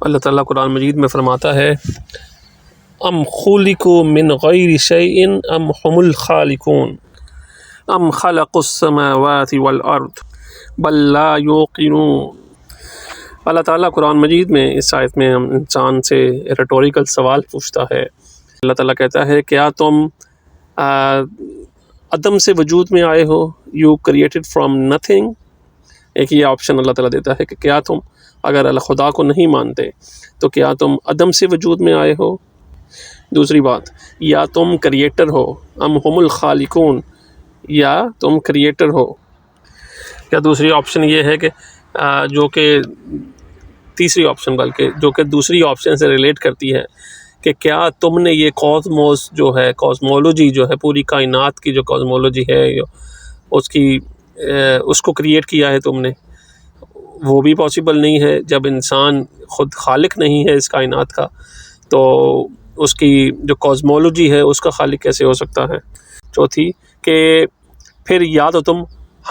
اللہ تعالیٰ قرآن مجید میں فرماتا ہے ام خلقوا من غیر شیء ام هم الخالقون ام خلقوا السماوات والارض بل لا یوقنون۔ اللہ تعالیٰ قرآن مجید میں اس آیت میں انسان سے ریٹوریکل سوال پوچھتا ہے۔ اللہ تعالیٰ کہتا ہے کیا تم عدم سے وجود میں آئے ہو، یو کریٹڈ فرام نتھنگ۔ ایک یہ آپشن اللہ تعالیٰ دیتا ہے کہ کیا تم اگر اللہ خدا کو نہیں مانتے تو کیا تم عدم سے وجود میں آئے ہو۔ دوسری بات، یا تم کریٹر ہو، ام هم الخالقون، یا تم کریٹر ہو۔ یا دوسری آپشن یہ ہے کہ جو کہ تیسری آپشن بلکہ جو کہ دوسری آپشن سے ریلیٹ کرتی ہے کہ کیا تم نے یہ کاسموس جو ہے، کاسمولوجی جو ہے، پوری کائنات کی جو کاسمولوجی ہے اس کو کریٹ کیا ہے تم نے۔ وہ بھی پاسبل نہیں ہے، جب انسان خود خالق نہیں ہے اس کائنات کا تو اس کی جو کاسمولوجی ہے اس کا خالق کیسے ہو سکتا ہے۔ چوتھی کہ پھر یا تو تم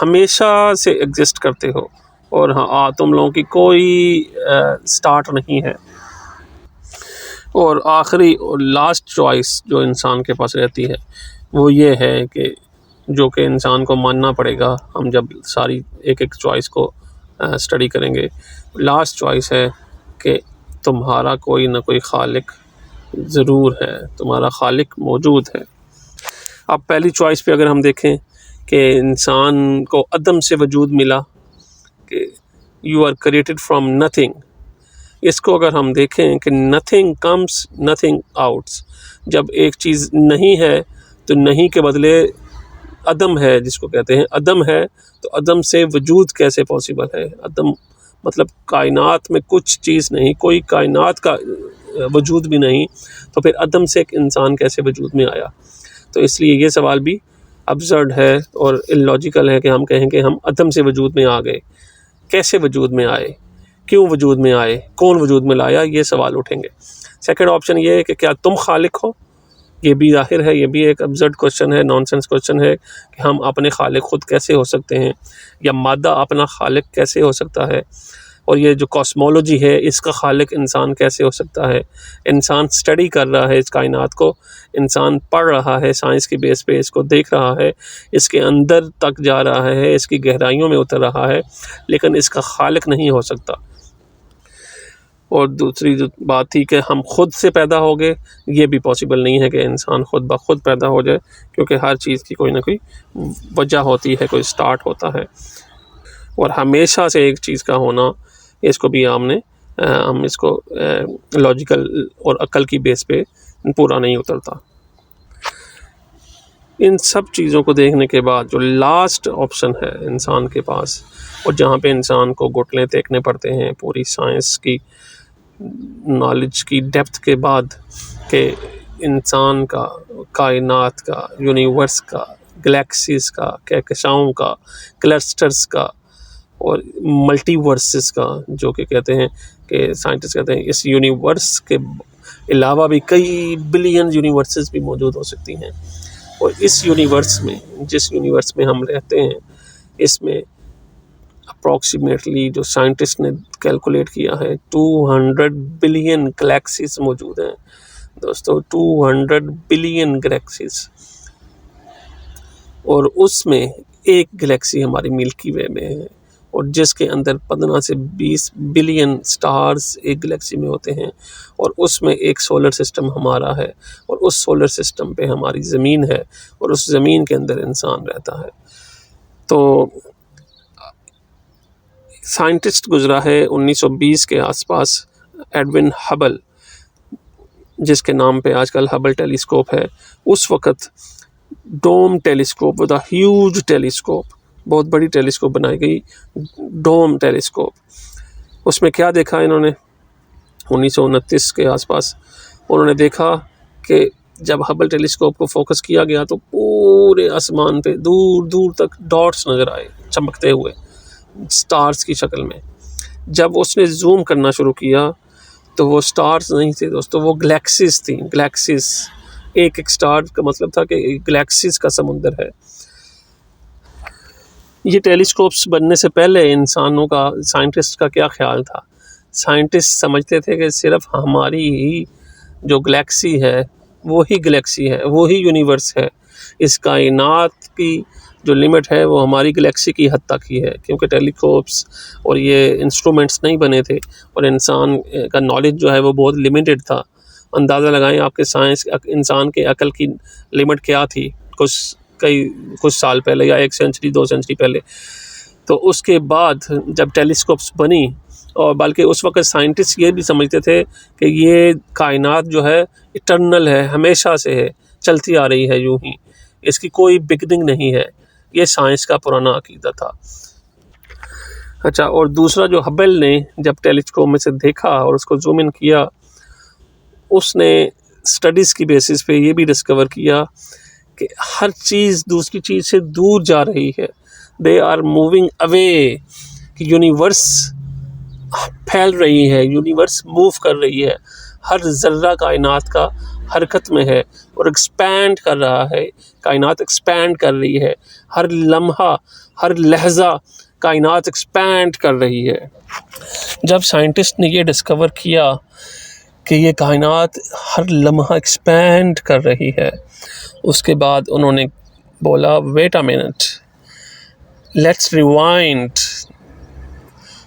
ہمیشہ سے ایگزسٹ کرتے ہو اور ہاں تم لوگوں کی کوئی سٹارٹ نہیں ہے۔ اور آخری اور لاسٹ چوائس جو انسان کے پاس رہتی ہے وہ یہ ہے کہ جو کہ انسان کو ماننا پڑے گا ہم جب ساری ایک ایک چوائس کو اسٹڈی کریں گے۔ لاسٹ چوائس ہے کہ تمہارا کوئی نہ کوئی خالق ضرور ہے، تمہارا خالق موجود ہے۔ اب پہلی چوائس پہ اگر ہم دیکھیں کہ انسان کو عدم سے وجود ملا، کہ you are created from nothing, اس کو اگر ہم دیکھیں کہ نتھنگ کمس نتھنگ آؤٹس، جب ایک چیز نہیں ہے تو نہیں کے بدلے عدم ہے، جس کو کہتے ہیں عدم ہے، تو عدم سے وجود کیسے پاسبل ہے؟ عدم مطلب کائنات میں کچھ چیز نہیں، کوئی کائنات کا وجود بھی نہیں، تو پھر عدم سے ایک انسان کیسے وجود میں آیا؟ تو اس لیے یہ سوال بھی ابسرڈ ہے اور اللاجیکل ہے کہ ہم کہیں کہ ہم عدم سے وجود میں آ گئے۔ کیسے وجود میں آئے؟ کیوں وجود میں آئے؟ کون وجود میں لایا؟ یہ سوال اٹھیں گے۔ سیکنڈ آپشن یہ ہے کہ کیا تم خالق ہو؟ یہ بھی ظاہر ہے، یہ بھی ایک ابسرڈ کوشچن ہے، نان سینس کوشچن ہے کہ ہم اپنے خالق خود کیسے ہو سکتے ہیں، یا مادہ اپنا خالق کیسے ہو سکتا ہے، اور یہ جو کاسمولوجی ہے اس کا خالق انسان کیسے ہو سکتا ہے۔ انسان سٹڈی کر رہا ہے اس کائنات کو، انسان پڑھ رہا ہے سائنس کی بیس پہ، اس کو دیکھ رہا ہے، اس کے اندر تک جا رہا ہے، اس کی گہرائیوں میں اتر رہا ہے، لیکن اس کا خالق نہیں ہو سکتا۔ اور دوسری جو بات تھی کہ ہم خود سے پیدا ہو گئے، یہ بھی پاسبل نہیں ہے کہ انسان خود بخود پیدا ہو جائے، کیونکہ ہر چیز کی کوئی نہ کوئی وجہ ہوتی ہے، کوئی سٹارٹ ہوتا ہے۔ اور ہمیشہ سے ایک چیز کا ہونا، اس کو بھی ہم اس کو لاجیکل اور عقل کی بیس پہ پورا نہیں اترتا۔ ان سب چیزوں کو دیکھنے کے بعد جو لاسٹ آپشن ہے انسان کے پاس، اور جہاں پہ انسان کو گھٹنے ٹیکنے پڑتے ہیں پوری سائنس کی نالج کی ڈیپتھ کے بعد، کہ انسان کا، کائنات کا، یونیورس کا، گلیکسیز کا، کہکشاؤں کا، کلسٹرز کا، اور ملٹی ورسز کا، جو کہ کہتے ہیں کہ سائنٹسٹ کہتے ہیں اس یونیورس کے علاوہ بھی کئی بلین یونیورسز بھی موجود ہو سکتی ہیں۔ اور اس یونیورس میں، جس یونیورس میں ہم رہتے ہیں، اس میں اپروکسیمیٹلی جو سائنٹسٹ نے کیلکولیٹ کیا ہے 200 بلین گلیکسیز موجود ہیں دوستو، 200 بلین گلیکسیز۔ اور اس میں ایک گلیکسی ہماری ملکی وے میں ہے، اور جس کے اندر 15 سے 20 بلین سٹارز ایک گلیکسی میں ہوتے ہیں، اور اس میں ایک سولر سسٹم ہمارا ہے، اور اس سولر سسٹم پہ ہماری زمین ہے، اور اس زمین کے اندر انسان رہتا ہے۔ تو سائنٹسٹ گزرا ہے 1920 کے آس پاس، ایڈون ہبل، جس کے نام پہ آج کل ہبل ٹیلیسکوپ ہے۔ اس وقت dome telescope, with a huge telescope, بہت بڑی ٹیلیسکوپ بنائی گئی، ڈوم ٹیلیسکوپ۔ اس میں کیا دیکھا انہوں نے 1929 کے آس پاس؟ انہوں نے دیکھا کہ جب ہبل ٹیلیسکوپ کو فوکس کیا گیا تو پورے آسمان پہ دور دور تک ڈاٹس نظر آئے چمکتے ہوئے سٹارز کی شکل میں۔ جب اس نے زوم کرنا شروع کیا تو وہ سٹارز نہیں تھے دوستو، وہ گلیکسیز تھیں، گلیکسیز۔ ایک ایک سٹار کا مطلب تھا کہ گلیکسیز کا سمندر ہے۔ یہ ٹیلیسکوپس بننے سے پہلے انسانوں کا، سائنٹسٹ کا کیا خیال تھا؟ سائنٹسٹ سمجھتے تھے کہ صرف ہماری ہی جو گلیکسی ہے وہی گلیکسی ہے، وہی یونیورس ہے، اس کائنات کی جو لمٹ ہے وہ ہماری گلیکسی کی حد تک ہی ہے، کیونکہ ٹیلیسکوپس اور یہ انسٹرومنٹس نہیں بنے تھے، اور انسان کا نالج جو ہے وہ بہت لمیٹڈ تھا۔ اندازہ لگائیں آپ کے سائنس انسان کے عقل کی لمٹ کیا تھی کچھ سال پہلے، یا 1 سینچری 2 سینچری پہلے۔ تو اس کے بعد جب ٹیلیسکوپس بنی، اور بلکہ اس وقت سائنٹسٹ یہ بھی سمجھتے تھے کہ یہ کائنات جو ہے اٹرنل ہے، ہمیشہ سے ہے، چلتی آ رہی ہے یوں ہی، اس کی کوئی بگننگ نہیں ہے۔ یہ سائنس کا پرانا عقیدہ تھا۔ اچھا، اور دوسرا جو ہبل نے جب ٹیلیسکوپ میں سے دیکھا اور اس کو زوم ان کیا، اس نے اسٹڈیز کی بیسس پہ یہ بھی ڈسکور کیا کہ ہر چیز دوسری چیز سے دور جا رہی ہے، دے آر موونگ اوے، کہ یونیورس پھیل رہی ہے، یونیورس موو کر رہی ہے، ہر ذرہ کائنات کا حرکت میں ہے اور ایکسپینڈ کر رہا ہے، کائنات ایکسپینڈ کر رہی ہے، ہر لمحہ ہر لحظہ کائنات ایکسپینڈ کر رہی ہے۔ جب سائنٹسٹ نے یہ ڈسکور کیا کہ یہ کائنات ہر لمحہ ایکسپینڈ کر رہی ہے، اس کے بعد انہوں نے بولا wait a minute, let's rewind.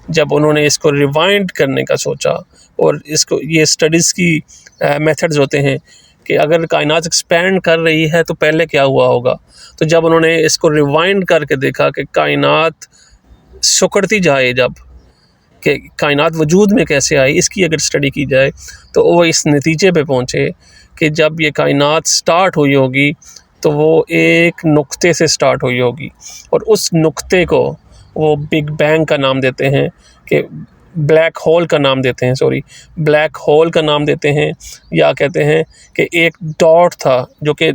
جب انہوں نے اس کو ریوائنڈ کرنے کا سوچا، اور اس کو یہ اسٹڈیز کی میتھڈز ہوتے ہیں کہ اگر کائنات ایکسپینڈ کر رہی ہے تو پہلے کیا ہوا ہوگا، تو جب انہوں نے اس کو ریوائنڈ کر کے دیکھا کہ کائنات سکڑتی جائے، جب کہ کائنات وجود میں کیسے آئی، اس کی اگر اسٹڈی کی جائے تو وہ اس نتیجے پہ پہنچے کہ جب یہ کائنات سٹارٹ ہوئی ہوگی تو وہ ایک نقطے سے سٹارٹ ہوئی ہوگی، اور اس نقطے کو وہ بگ بینگ کا نام دیتے ہیں، کہ بلیک ہول کا نام دیتے ہیں، بلیک ہول کا نام دیتے ہیں، یا کہتے ہیں کہ ایک ڈاٹ تھا جو کہ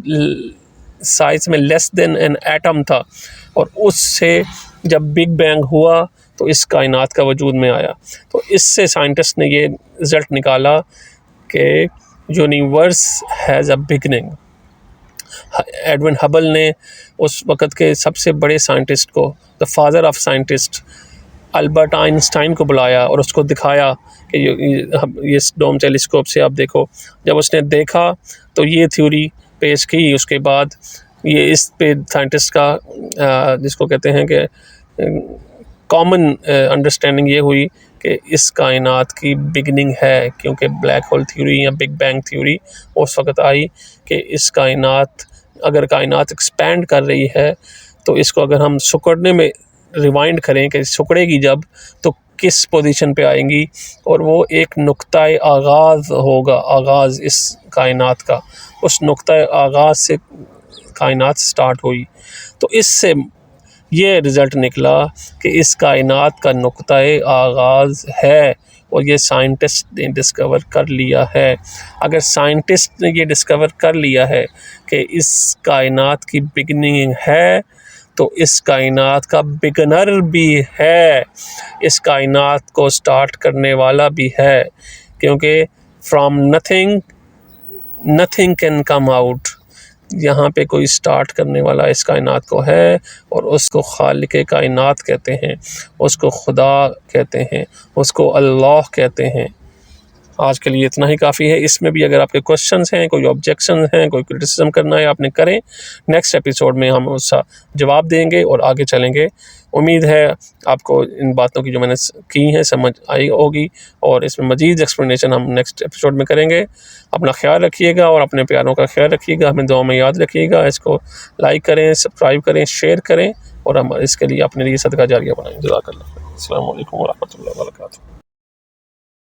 سائز میں لیس دین این ایٹم تھا، اور اس سے جب بگ بینگ ہوا تو اس کائنات کا وجود میں آیا۔ تو اس سے سائنٹسٹ نے یہ رزلٹ نکالا کہ universe has a beginning. Edwin Hubble نے اس وقت کے سب سے بڑے سائنٹسٹ کو، the father of scientist, Albert Einstein کو بلایا اور اس کو دکھایا کہ یہ ڈوم ٹیلیسکوپ سے آپ دیکھو۔ جب اس نے دیکھا تو یہ تھیوری پیش کی، اس کے بعد یہ اس پہ سائنٹسٹ کا جس کو کہتے ہیں کہ کامن انڈرسٹینڈنگ یہ ہوئی کہ اس کائنات کی بگننگ ہے، کیونکہ بلیک ہول تھیوری یا بگ بینگ تھیوری اس وقت آئی کہ اس کائنات، اگر کائنات ایکسپینڈ کر رہی ہے تو اس کو اگر ہم سکڑنے میں ریوائنڈ کریں کہ سکڑے گی جب تو کس پوزیشن پہ آئیں گی، اور وہ ایک نقطۂ آغاز ہوگا، آغاز اس کائنات کا، اس نقطۂ آغاز سے کائنات سٹارٹ ہوئی۔ تو اس سے یہ رزلٹ نکلا کہ اس کائنات کا نقطۂ آغاز ہے، اور یہ سائنٹسٹ نے ڈسکور کر لیا ہے۔ اگر سائنٹسٹ نے یہ ڈسکور کر لیا ہے کہ اس کائنات کی بگننگ ہے، تو اس کائنات کا بگنر بھی ہے، اس کائنات کو سٹارٹ کرنے والا بھی ہے، کیونکہ from nothing can come out, یہاں پہ کوئی سٹارٹ کرنے والا اس کائنات کو ہے، اور اس کو خالق کائنات کہتے ہیں، اس کو خدا کہتے ہیں، اس کو اللہ کہتے ہیں۔ آج کے لیے اتنا ہی کافی ہے۔ اس میں بھی اگر آپ کے کوشچنز ہیں، کوئی آبجیکشنز ہیں، کوئی کرٹیسزم کرنا ہے آپ نے کریں، نیکسٹ ایپیسوڈ میں ہم اس کا جواب دیں گے اور آگے چلیں گے۔ امید ہے آپ کو ان باتوں کی جو میں نے کی ہیں سمجھ آئی ہوگی، اور اس میں مزید ایکسپلینیشن ہم نیکسٹ ایپیسوڈ میں کریں گے۔ اپنا خیال رکھیے گا اور اپنے پیاروں کا خیال رکھیے گا، ہمیں دعاؤں میں یاد رکھیے گا۔ اس کو لائک کریں، سبسکرائب کریں، شیئر کریں، اور ہم اس کے لیے اپنے لیے صدقہ جاریہ بنائیں۔ جزاک اللہ۔ السلام علیکم ورحمۃ اللہ وبرکاتہ۔